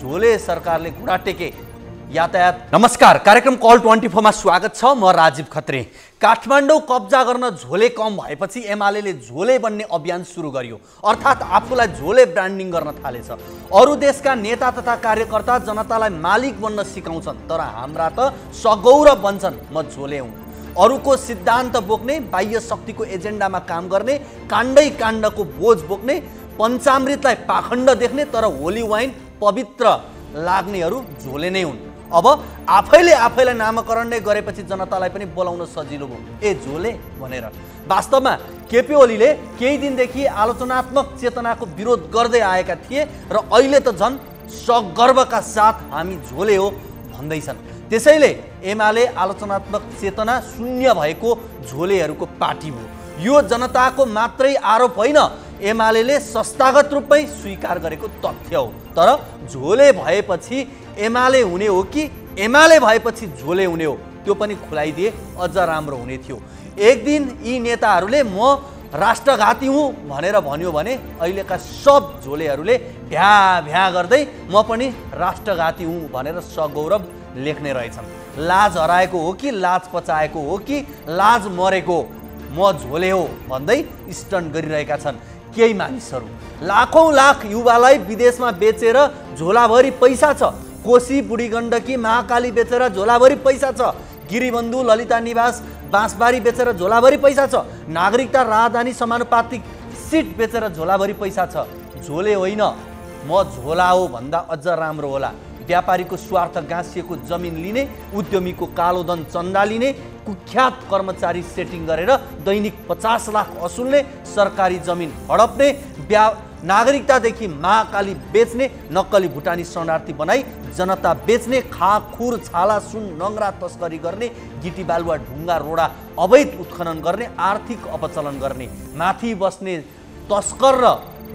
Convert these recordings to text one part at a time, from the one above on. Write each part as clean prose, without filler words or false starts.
झोले सरकारले घुँडा टेके। यातायात नमस्कार, कार्यक्रम कल 24 मा स्वागत छ। म राजीव खत्री। काठमाडौँ कब्जा गर्न झोले कम भएपछि एमाले झोले बन्ने अभियान सुरु गर्यो, अर्थात् आफूलाई झोले ब्रान्डिङ गर्न थालेछ। अरू देशका नेता तथा कार्यकर्ता जनतालाई मालिक बन्न सिकाउँछन्, तर हाम्रा त सगौरव बन्छन् म झोले हुँ। अरूको सिद्धान्त बोक्ने, बाह्य शक्तिको एजेन्डामा काम गर्ने, काण्डै काण्डको बोझ बोक्ने, पञ्चामृतलाई पाखण्ड देख्ने तर होली वाइन पवित्र लाग्नेहरू झोले नै हुन्। अब आफैले आफैलाई नामकरण नै गरेपछि जनतालाई पनि बोलाउन सजिलो भयो, ए झोले भनेर। वास्तवमा केपी ओलीले केही दिनदेखि आलोचनात्मक चेतनाको विरोध गर्दै आएका थिए र अहिले त झन् सगर्वका साथ हामी झोले हो भन्दैछन्। त्यसैले एमाले आलोचनात्मक चेतना शून्य भएको झोलेहरूको पार्टी हो। यो जनताको मात्रै आरोप होइन, एमाले संस्थागत रूपमै स्वीकार गरेको तथ्य हो। तर झोले भएपछि एमाले हुने हो कि एमाले भएपछि झोले हुने हो, त्यो पनि खुलाइदिए अझ राम्रो हुने थियो। एक दिन यी नेताहरूले म राष्ट्रघाती हुँ भनेर भन्यो भने अहिलेका सब झोलेहरूले भ्या भ्या गर्दै म पनि राष्ट्रघाती हुँ भनेर सगौरव लेख्ने रहेछन्। लाज हराएको हो कि लाज पचाएको हो कि लाज मरेको, म झोले हो भन्दै स्टन्ट गरिरहेका छन् केही मानिसहरू। लाखौं लाख युवालाई विदेशमा बेचेर झोलाभरि पैसा छ। कोशी, बुढी गण्डकी, महाकाली बेचेर झोलाभरि पैसा छ। गिरिबन्धु, ललिता निवास, बाँसबारी बेचेर झोलाभरि पैसा छ। नागरिकता राजधानी समानुपातिक सिट बेचेर झोलाभरि पैसा छ। झोले होइन, म झोला हो भन्दा अझ राम्रो होला। व्यापारीको स्वार्थ गाँसिएको जमिन लिने, उद्यमीको कालो धन चन्दा लिने, कुख्यात कर्मचारी सेटिङ गरेर दैनिक 50 लाख असुल्ने, सरकारी जमिन हडप्ने, नागरिकतादेखि महाकाली बेच्ने, नक्कली भुटानी शरणार्थी बनाई जनता बेच्ने, खाखुर छाला सुन नङ्ग्रा तस्करी गर्ने, गिटी बालुवा ढुङ्गा रोडा अवैध उत्खनन गर्ने, आर्थिक अपचलन गर्ने, माथि बस्ने तस्कर र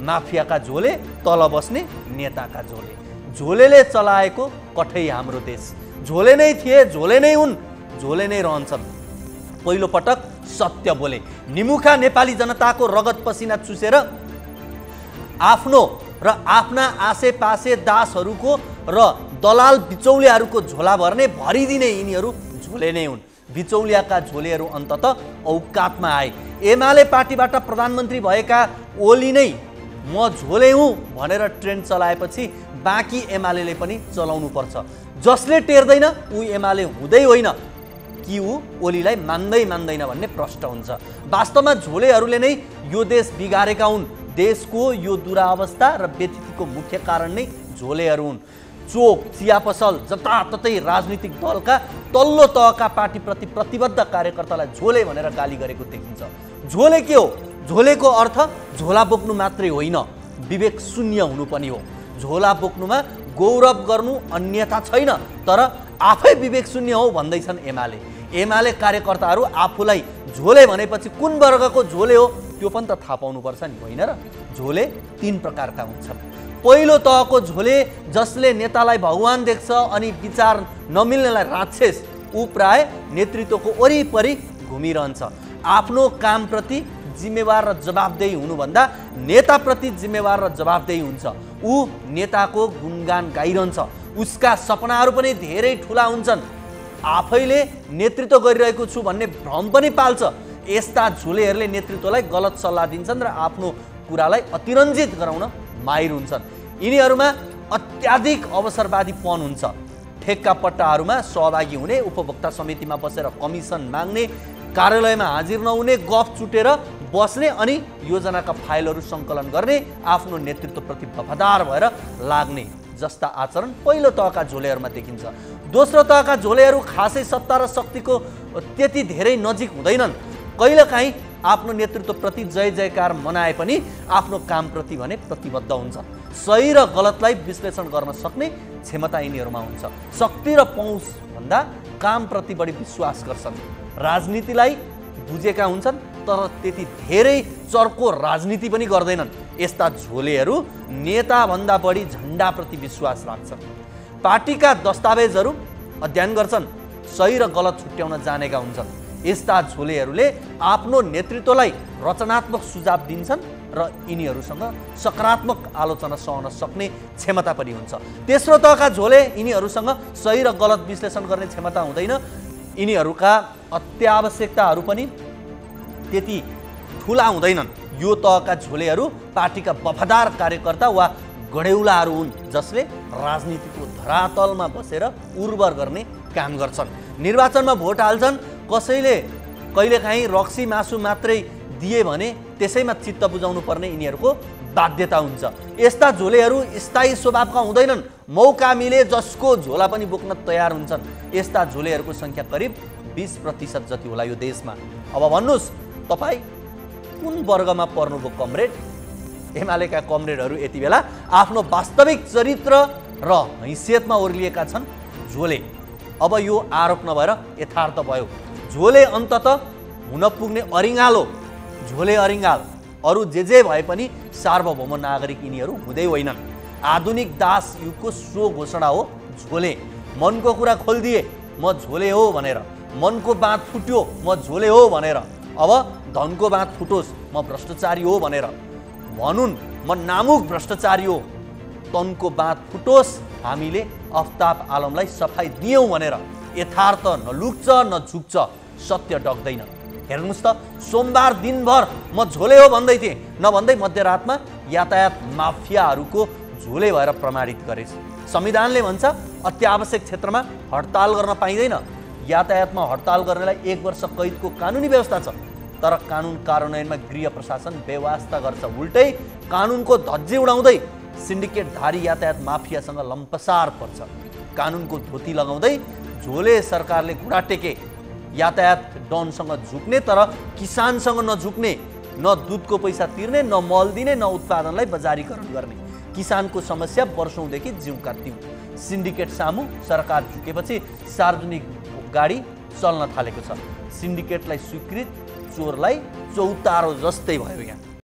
माफियाका झोले, तल बस्ने नेताका झोले। झोलेले चलाएको कठै हाम्रो देश। झोले नै थिए, झोले नै हुन्, झोले नै रहन्छन्। पहिलो पटक सत्य बोले। निमुखा नेपाली जनताको रगत पसिना चुसेर आफ्नो र आफ्ना आसेपासे दासहरूको र दलाल बिचौलियाहरूको झोला भर्ने, भरिदिने यिनीहरू झोले नै हुन्। बिचौलियाका झोलेहरू अन्ततः औकातमा आए। एमाले पार्टीबाट प्रधानमन्त्री भएका ओली नै म झोले हुँ भनेर ट्रेन्ड चलाएपछि बाँकी एमाले पनि चलाउनु पर्छ। जसले टेर्दैन ऊ एमाले हुँदै होइन कि ऊ ओलीलाई मान्दैन भन्ने प्रश्न हुन्छ। वास्तवमा झोलेहरूले नै यो देश बिगारेका हुन्। देशको यो दुरावस्था र व्यथितिको मुख्य कारण नै झोलेहरू हुन्। चोक, चिया पसल, जताततै राजनीतिक दलका तल्लो तहका पार्टीप्रति प्रतिबद्ध कार्यकर्तालाई झोले भनेर गाली गरेको देखिन्छ। झोले के हो? झोलेको अर्थ झोला बोक्नु मात्रै होइन, विवेक शून्य हुनु पनि हो। झोला बोक्नुमा गौरव गर्नु अन्यथा छैन, तर आफै विवेक शून्य हो भन्दैछन् एमाले। एमाले कार्यकर्ताहरू आफूलाई झोले भनेपछि कुन वर्गको झोले हो त्यो पनि त थाहा पाउनुपर्छ नि, होइन र? झोले 3 प्रकारका हुन्छन्। पहिलो तहको झोले जसले नेतालाई भगवान देख्छ अनि विचार नमिल्नेलाई राक्षस, ऊ प्राय नेतृत्वको वरिपरि घुमिरहन्छ। आफ्नो कामप्रति जिम्मेवार र जवाबदेही हुनुभन्दा नेताप्रति जिम्मेवार र जवाबदेही हुन्छ। ऊ नेताको गुणगान गाइरहन्छ। उसका सपनाहरू पनि धेरै ठुला हुन्छन्। आफैले नेतृत्व गरिरहेको छु भन्ने भ्रम पनि पाल्छ। यस्ता झोलेहरूले नेतृत्वलाई गलत सल्लाह दिन्छन् र आफ्नो कुरालाई अतिरञ्जित गराउन माहिर हुन्छन्। यिनीहरूमा अत्याधिक अवसरवादीपन हुन्छ। ठेक्का पट्टाहरूमा सहभागी हुने, उपभोक्ता समितिमा बसेर कमिसन माग्ने, कार्यालयमा हाजिर नहुने, गफ चुटेर बस्ने अनि योजनाका फाइलहरू सङ्कलन गर्ने, आफ्नो नेतृत्वप्रति वफादार भएर लाग्ने जस्ता आचरण पहिलो तहका झोलेहरूमा देखिन्छ। दोस्रो तहका झोलेहरू खासै सत्ता र शक्तिको त्यति धेरै नजिक हुँदैनन्। कहिलेकाहीँ आफ्नो नेतृत्वप्रति जय जयकार मनाए पनि आफ्नो कामप्रति भने प्रतिबद्ध हुन्छ। सही र गलतलाई विश्लेषण गर्न सक्ने क्षमता यिनीहरूमा हुन्छ। शक्ति र पहुँच भन्दा कामप्रति बढी विश्वास गर्छन्। राजनीतिलाई बुझेका हुन्छन् तर त्यति धेरै चर्को राजनीति पनि गर्दैनन्। यस्ता झोलेहरू नेताभन्दा बढी झन्डाप्रति विश्वास राख्छन्। पार्टीका दस्तावेजहरू अध्ययन गर्छन्, सही र गलत छुट्याउन जानेका हुन्छन्। यस्ता झोलेहरूले आफ्नो नेतृत्वलाई रचनात्मक सुझाव दिन्छन् र यिनीहरूसँग सकारात्मक आलोचना सहन सक्ने क्षमता पनि हुन्छ। तेस्रो तहका झोले यिनीहरूसँग सही र गलत विश्लेषण गर्ने क्षमता हुँदैन। यिनीहरूका अत्यावश्यकताहरू पनि त्यति ठुला हुँदैनन्। यो तहका झोलेहरू पार्टीका वफादार कार्यकर्ता वा गढेउलाहरू हुन् जसले राजनीतिको धरातलमा बसेर उर्वर गर्ने काम गर्छन्। निर्वाचनमा भोट हाल्छन्, कसैले कहिलेकाहीँ रक्सी मासु मात्रै दिए भने त्यसैमा चित्त बुझाउनु पर्ने यिनीहरूको बाध्यता हुन्छ। यस्ता झोलेहरू स्थायी स्वभावका हुँदैनन्। मौका मिले जसको झोला पनि बोक्न तयार हुन्छन्। यस्ता झोलेहरूको सङ्ख्या करिब 20% जति होला यो देशमा। अब भन्नुहोस् तपाईँ कुन वर्गमा पर्नुभयो कमरेड? एमालेका कमरेडहरू यति बेला आफ्नो वास्तविक चरित्र र हैसियतमा ओर्लिएका छन् झोले। अब यो आरोप नभएर यथार्थ भयो। झोले अन्ततः हुन पुग्ने अरिङ्गालो, झोले अरिङ्गाल, अरू जे भए पनि सार्वभौम नागरिक यिनीहरू हुँदै होइनन्। आधुनिक दास युगको स्व घोषणा हो झोले। मनको कुरा खोलिदिए म झोले हो भनेर, मनको बाँध फुट्यो म झोले हो भनेर, अब धनको बाँध फुटोस् म भ्रष्टाचारी हो भनेर भनुन्, म नामुक भ्रष्टाचारी हो, तनको बाँध फुटोस् हामीले अफ्ताब आलमलाई सफाई दियौँ भनेर यथार्थ न लुक्छ न झुक्छ, सत्य डग्दैन। हेर्नुहोस् त, सोमबार दिनभर म झोले हो भन्दै थिएँ, नभन्दै मध्यरातमा यातायात माफियाहरूको झोले भएर प्रमाणित गरेछ। संविधानले भन्छ अत्यावश्यक क्षेत्रमा हडताल गर्न पाइँदैन। यातायातमा हडताल गर्नेलाई 1 वर्ष कैदको कानुनी व्यवस्था छ, तर कानुन कार्यान्वयनमा गृह प्रशासन बेवास्ता गर्छ। उल्टै कानुनको धज्जी उडाउँदै सिन्डिकेटधारी यातायात माफियासँग लम्पसार पर्छ। कानुनको धोती लगाउँदै झोले सरकारले घुँडा टेके यातायात डनसँग झुक्ने तर किसानसँग नझुक्ने, न दुधको पैसा तिर्ने, न मल दिने, न उत्पादनलाई बजारीकरण गर्ने। किसानको समस्या वर्षौँदेखि जिउका तिउ। सिन्डिकेट सामु सरकार झुकेपछि सार्वजनिक गाडी चल्न थालेको छ। सिन्डिकेटलाई स्वीकृत, चोरलाई चौतारो जस्तै भयो यहाँ।